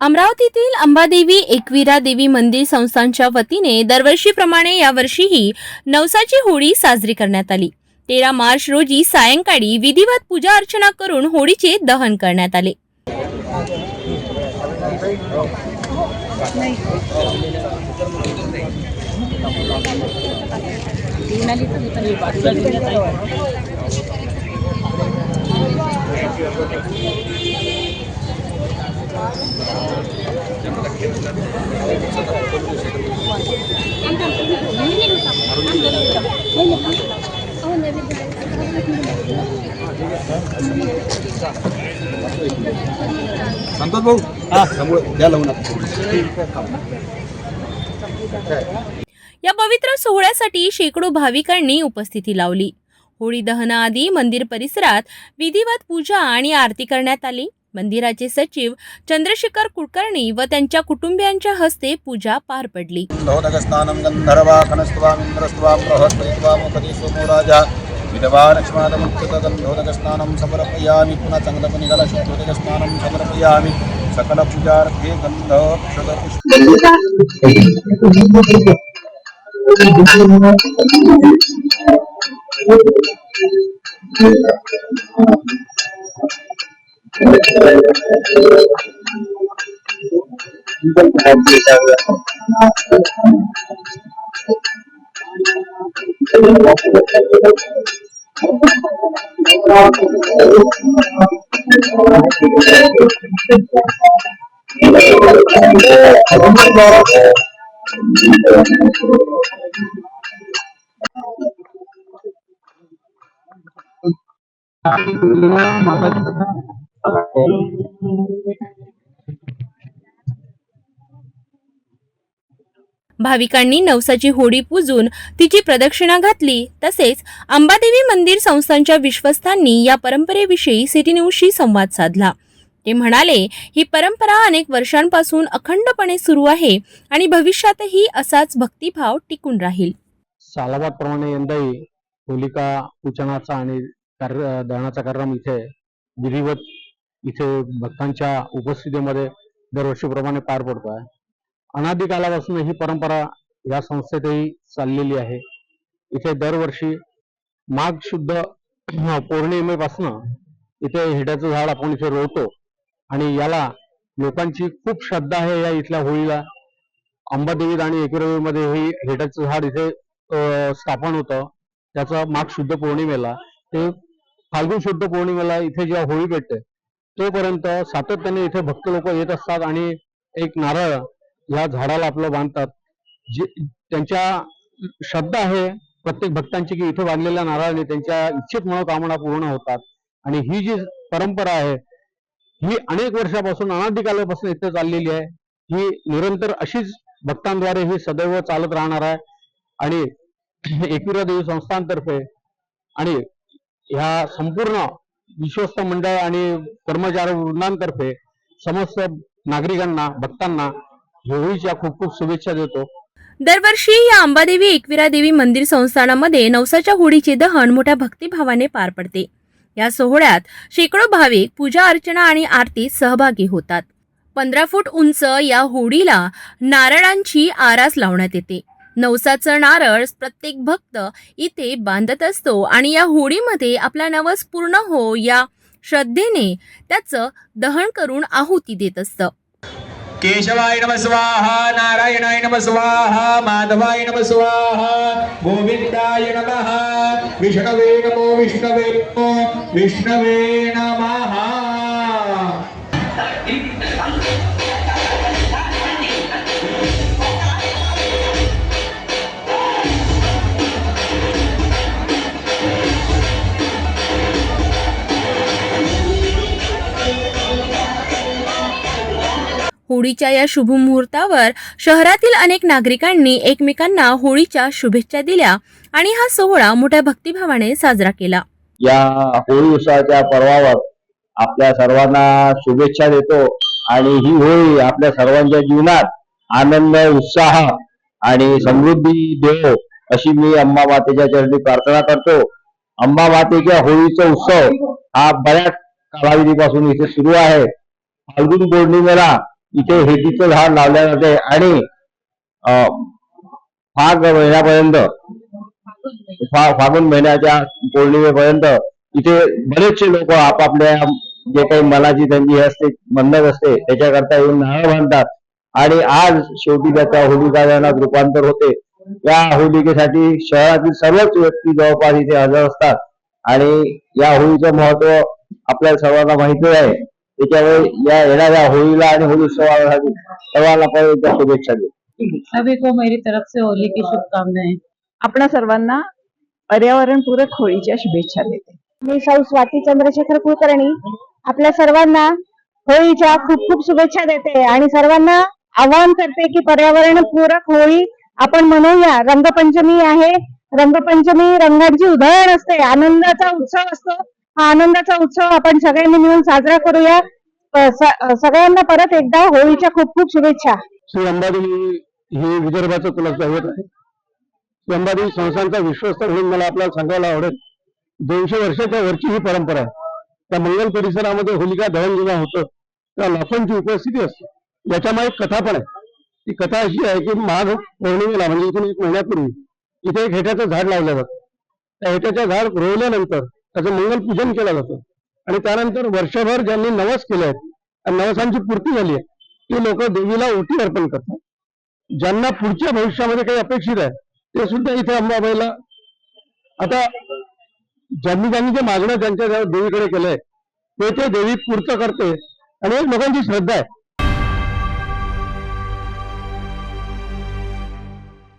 अमरावतीतील अंबादेवी एकविरा देवी मंदिर संस्थानच्या वतीने दरवर्षीप्रमाणे यावर्षीही नवसाची होळी साजरी करण्यात आली। 13 मार्च रोजी सायंकाळी विधिवत पूजा अर्चना करून होळीचे दहन करण्यात आले। संतोष भाऊ द्या लावून। या पवित्र सोहळ्यासाठी शेकडो भाविकांनी उपस्थिती लावली। होळी दहनाआधी मंदिर परिसरात विधिवत पूजा आणि आरती करण्यात आली। मंदिराचे सचिव चंद्रशेखर कुलकर्णी व त्यांच्या कुटुंबियांच्या हस्ते पूजा पार पडली। स्नानं गंधर्वाखनस्त्वामिन्द्रस्त्वां बृहस्पतित्वां मुखदेशो राजा विधवा लक्ष्मणमुक्तगंधोदक स्नानं समर्पयामि। पुन्हा चांगलं निघाला शुद्धोदक स्नानं समर्पयामि। सकल पूजार्थे गंध भाविकांनी नवसाची होळी पूजून तिची प्रदक्षिणा घातली। तसेच अंबादेवी मंदिर संस्थानच्या विश्वस्तांनी या परंपरेविषयी सिटी न्यूजशी संवाद साधला। ते म्हणाले, ही परंपरा अनेक वर्षांपासून अखंडपणे सुरू आहे आणि भविष्यातही असाच भक्तिभाव टिकून राहील। सालाबादप्रमाणे यंदाही होलिका पूजनाचा आणि दहनाचा कार्यक्रम इथे विधिवत भक्तांच्या उपस्थितीमध्ये दरवर्षीप्रमाणे पार पडतो आहे। अनादी कालापासून ही परंपरा या संस्थेतही चाललेली आहे। इथे दरवर्षी माघ शुद्ध पौर्णिमेपासून इथे हिड्याचं झाड आपण इथे रोवतो आणि याला लोकांची खूप श्रद्धा आहे। या इथल्या होळीला अंबादेवीत आणि एकविरादेवीमध्ये हे हिड्याचं झाड इथे स्थापन होतं। त्याचं माघ शुद्ध पौर्णिमेला ते फाल्गुन शुद्ध पौर्णिमेला इथे जेव्हा होळी पेटते तोपर्यंत सातत्याने इथे भक्त लोक येत असतात आणि एक नारळ या झाडाला आपलं बांधतात। त्यांच्या श्रद्धा आहे प्रत्येक भक्तांची की इथे बांधलेल्या नारळाने त्यांच्या इच्छित मनोकामना पूर्ण होतात। आणि ही जी परंपरा आहे ही अनेक वर्षापासून अनादी कालापासून इथे चाललेली आहे। ही निरंतर अशीच भक्तांद्वारे ही सदैव चालत राहणार आहे। आणि एकविरा देवी संस्थानतर्फे आणि ह्या संपूर्ण विश्वस्त मंडळ आणि कर्मचारी वृंदांतर्फे समस्त नागरिकांना भक्तांना होळीच्या खूप खूप शुभेच्छा देतो। दरवर्षी या अंबादेवी एकविरा देवी मंदिर संस्थानामध्ये नवसाच्या होळीचे दहन मोठ्या भक्तिभावाने पार पडते। या सोहळ्यात शेकडो भाविक पूजा अर्चना आणि आरतीत सहभागी होतात। 15 फूट उंच या होळीला नारळांची आरास लावण्यात येते। नवसाचं नारळ प्रत्येक भक्त इथे बांधत असतो आणि या होळीमध्ये आपला नवस पूर्ण हो या श्रद्धेने त्याचं दहन करून आहुती देत असतं। केशवाय नमः स्वाहा, नारायणाय नमः स्वाहा, माधवाय नमः स्वाहा, गोविंदाय नमः, विष्णवे नमो विष्णवे नमो विष्णवे नमः। होळीच्या या शुभ मुहूर्तावर शहरातील अनेक नागरिकांनी एकमेकांना होळीच्या शुभेच्छा दिल्या आणि हा सोहळा मोठ्या भक्तिभावाने साजरा केला। या होळी उत्सवाच्या पर्वावर आपल्या सर्वांना शुभेच्छा देतो आणि ही होळी आपल्या सर्वांच्या जीवनात आनंद, उत्साह आणि समृद्धी देव अशी मी अंबा मातेच्या चरणी प्रार्थना करतो। अंबा मातेच्या होळीचा उत्सव हा बऱ्याच कालावधीपासून इथे सुरू आहे। फाल्गुन पौर्णिमेला इथे हेदीचं झाड लावल्या जाते आणि फाग महिन्यापर्यंत फागुन महिन्याच्या पौर्णिमेपर्यंत इथे बरेचसे लोक आपापल्या जे काही मनाची त्यांची हे असते मंडप असते त्याच्याकरता येऊन नारळ बांधतात आणि आज शेवटी त्याचा होलिका दहनात रूपांतर होते. या होलिकेसाठी शहरातील सर्वच व्यक्ती जवळपास इथे हजर असतात आणि या होळीचं महत्व आपल्याला सर्वांना माहिती आहे. त्याच्यामुळे या येणाऱ्या होळीला आणि होळी उत्सवासाठी सर्वांना पण एकदा शुभेच्छा देतो. सभी को मेरी तरफ से होली की शुभकामनाएं. आपणा सर्वांना पर्यावरणपूरक होळीच्या शुभेच्छा देते. मी सौ स्वाती चंद्रशेखर कुलकर्णी आपल्या सर्वांना होळीच्या खूप खूप शुभेच्छा देते आणि सर्वांना आवाहन करते की पर्यावरणपूरक होळी आपण मनवूया. रंगपंचमी आहे. रंगपंचमी रंगांची उधळण असते, आनंदाचा उत्सव असतो. हा आनंदाचा उत्सव आपण सगळ्यांनी मिळून साजरा करूया. सगळ्यांना परत एकदा होळीच्या खूप खूप शुभेच्छा. श्री अंबादेवी हे विदर्भाचं तुला दैवत आहे. श्री अंबादेवी संस्थांचा विश्वस्त म्हणून मला आपल्याला सांगायला आवडेल. 200 वर्षाच्या वरची ही परंपरा आहे. त्या मंगल परिसरामध्ये होलिका दहन जेव्हा होतं तेव्हा लाखोंची उपस्थिती असते. याच्यामागे एक कथा पण आहे. ती कथा अशी आहे की माघ पौर्णिमेला म्हणजे इथून 1 महिन्यापूर्वी इथे एक हेट्याचं झाड लावलं जातं. त्या हेट्याचं झाड रोवल्यानंतर त्याचं मंगल पूजन केलं जातं आणि त्यानंतर वर्षभर ज्यांनी नवस केले आहेत आणि नवसांची पूर्ती झाली आहे ती लोक देवीला ओटी अर्पण करतात. ज्यांना पुढच्या भविष्यामध्ये काही अपेक्षित आहे ते सुद्धा इथे अंबाबाईला आता ज्यांनी जे मागणं त्यांच्या देवीकडे केलंय ते देवी पूर्त करते आणि एक लोकांची श्रद्धा आहे